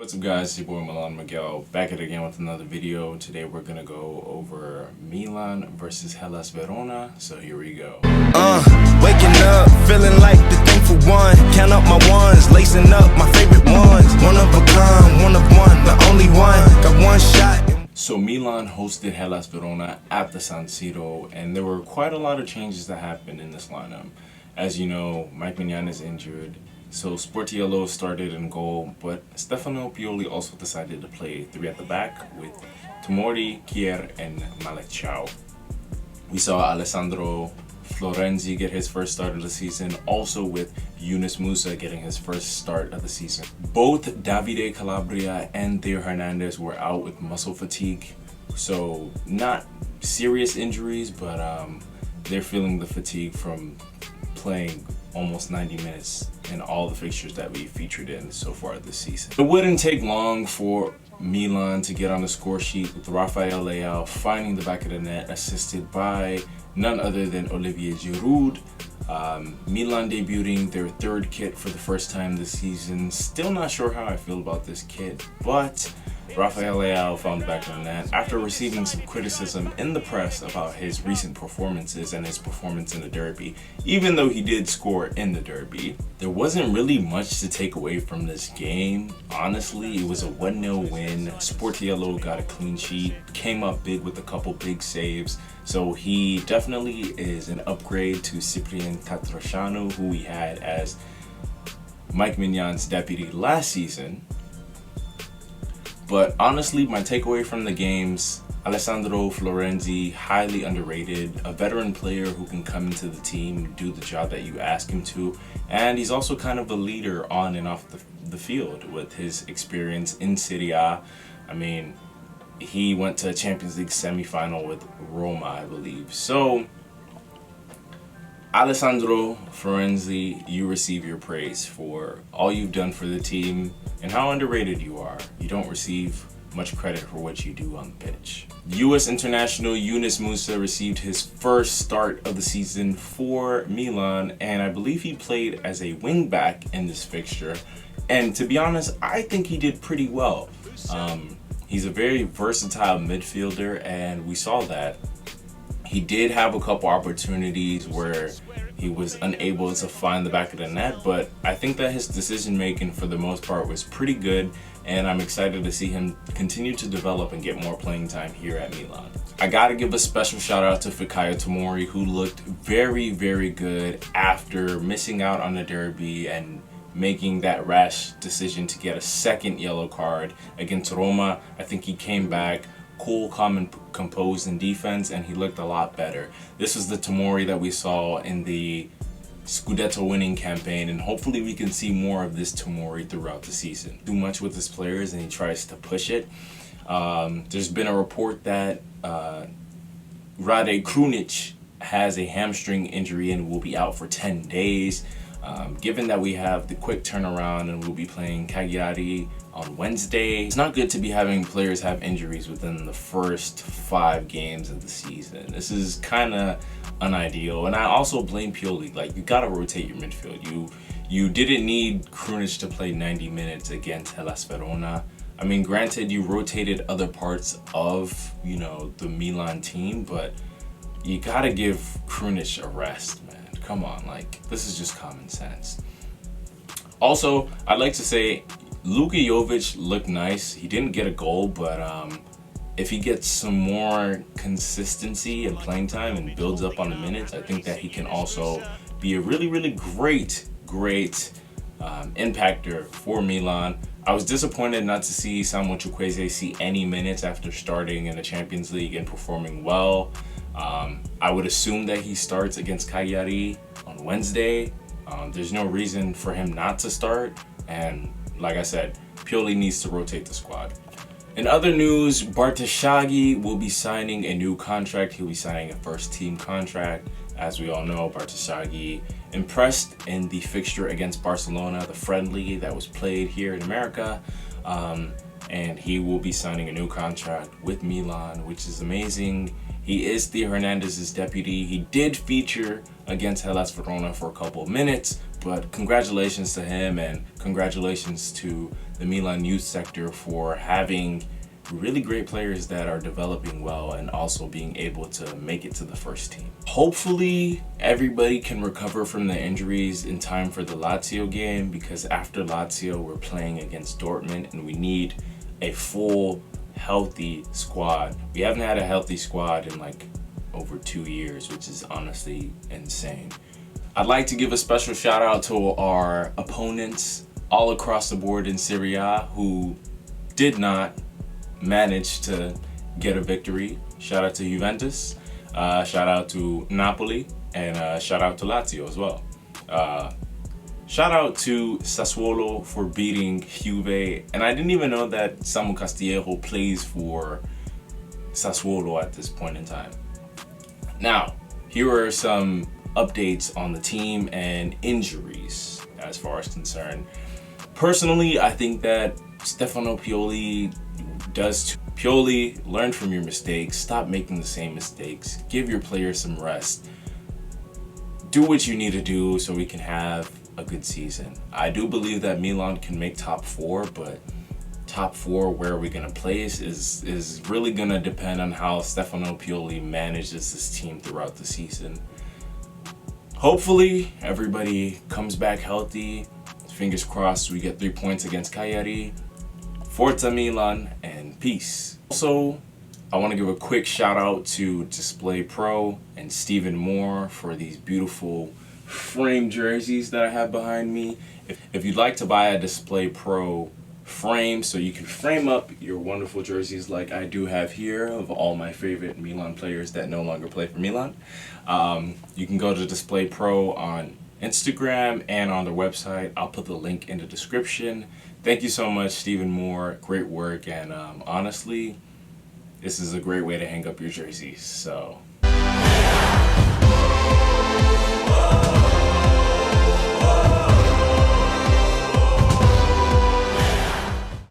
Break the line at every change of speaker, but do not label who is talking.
What's up guys, it's your boy Milan Miguel, back at it again with another video. Today we're gonna go over Milan versus Hellas Verona, so here we go.
Waking up, feeling like the thankful one. Count up my ones, lacing up my favorite ones. One of a kind, one of one, the only one. Got one shot.
So Milan hosted Hellas Verona at the San Siro, and there were quite a lot of changes that happened in this lineup. As you know, Milan is injured, so Sportiello started in goal, but Stefano Pioli also decided to play three at the back with Tomori, Kier, and Malek Chow. We saw Alessandro Florenzi get his first start of the season, also with Yunus Musa getting his first start of the season. Both Davide Calabria and Theo Hernandez were out with muscle fatigue, so not serious injuries, but they're feeling the fatigue from playing almost 90 minutes in all the fixtures that we featured in so far this season. It wouldn't take long for Milan to get on the score sheet with Rafael Leao finding the back of the net, assisted by none other than Olivier Giroud. Milan debuting their third kit for the first time this season. Still not sure how I feel about this kit, but Rafael Leao found the back of the net after receiving some criticism in the press about his recent performances and his performance in the derby. Even though he did score in the derby, there wasn't really much to take away from this game. Honestly, it was a 1-0 win. Sportiello got a clean sheet, came up big with a couple big saves, so he definitely is an upgrade to Cyprien Tatrashanu, who we had as Mike Mignon's deputy last season. But honestly, my takeaway from the games, Alessandro Florenzi, highly underrated, a veteran player who can come into the team, do the job that you ask him to, and he's also kind of a leader on and off the field with his experience in Serie A. I mean, he went to a Champions League semifinal with Roma, I believe. So, Alessandro Florenzi, you receive your praise for all you've done for the team and how underrated you are. You don't receive much credit for what you do on the pitch. U.S. international Yunus Musa received his first start of the season for Milan, and I believe he played as a wingback in this fixture. And to be honest, I think he did pretty well. He's a very versatile midfielder, and we saw that. He did have a couple opportunities where he was unable to find the back of the net, but I think that his decision making for the most part was pretty good, and I'm excited to see him continue to develop and get more playing time here at Milan. I gotta give a special shout out to Fikayo Tomori, who looked very, very good after missing out on the derby and making that rash decision to get a second yellow card against Roma. I think he came back cool, calm, and composed in defense, and he looked a lot better. This was the Tomori that we saw in the Scudetto winning campaign, and hopefully we can see more of this Tomori throughout the season. Too much with his players and he tries to push it. There's been a report that Rade Krunic has a hamstring injury and will be out for 10 days. Given that we have the quick turnaround and we'll be playing Cagliari on Wednesday, it's not good to be having players have injuries within the first 5 games of the season. This is kind of unideal, and I also blame Pioli. Like, you gotta rotate your midfield. You didn't need Krunic to play 90 minutes against Hellas Verona. I mean, granted, you rotated other parts of, you know, the Milan team, but you gotta give Krunic a rest, man. Come on, like, this is just common sense. Also, I'd like to say Luka Jovic looked nice. He didn't get a goal, but if he gets some more consistency and playing time and builds up on the minutes, I think that he can also be a really, really great impactor for Milan. I was disappointed not to see Samuel Chukwueze see any minutes after starting in the Champions League and performing well. I would assume that he starts against Cagliari on Wednesday. There's no reason for him not to start, and like I said, Pioli needs to rotate the squad. In other news, Bartoszagi will be signing a new contract. He'll be signing a first-team contract. As we all know, Bartoszagi impressed in the fixture against Barcelona, the friendly that was played here in America. And he will be signing a new contract with Milan, which is amazing. He is Theo Hernandez's deputy. He did feature against Hellas Verona for a couple of minutes, but congratulations to him and congratulations to the Milan youth sector for having really great players that are developing well and also being able to make it to the first team. Hopefully everybody can recover from the injuries in time for the Lazio game, because after Lazio we're playing against Dortmund and we need a full healthy squad. We haven't had a healthy squad in like over 2 years, which is honestly insane. I'd like to give a special shout out to our opponents all across the board in Serie A who did not managed to get a victory. Shout out to Juventus, shout out to Napoli, and shout out to Lazio as well. Shout out to Sassuolo for beating Juve, and I didn't even know that Samu Castillejo plays for Sassuolo at this point in time. Now, here are some updates on the team and injuries as far as concerned. Personally, I think that Stefano Pioli Pioli, learn from your mistakes, stop making the same mistakes, give your players some rest, do what you need to do so we can have a good season. I do believe that Milan can make top 4, but top 4, where are we going to place is really going to depend on how Stefano Pioli manages this team throughout the season. Hopefully everybody comes back healthy. Fingers crossed we get 3 points against Cagliari. Forza Milan, and peace. Also, I want to give a quick shout out to Display Pro and Stephen Moore for these beautiful frame jerseys that I have behind me. If you'd like to buy a Display Pro frame so you can frame up your wonderful jerseys like I do have here of all my favorite Milan players that no longer play for Milan, you can go to Display Pro on Instagram and on their website. I'll put the link in the description. Thank you so much, Stephen Moore. Great work, and honestly, this is a great way to hang up your jerseys. So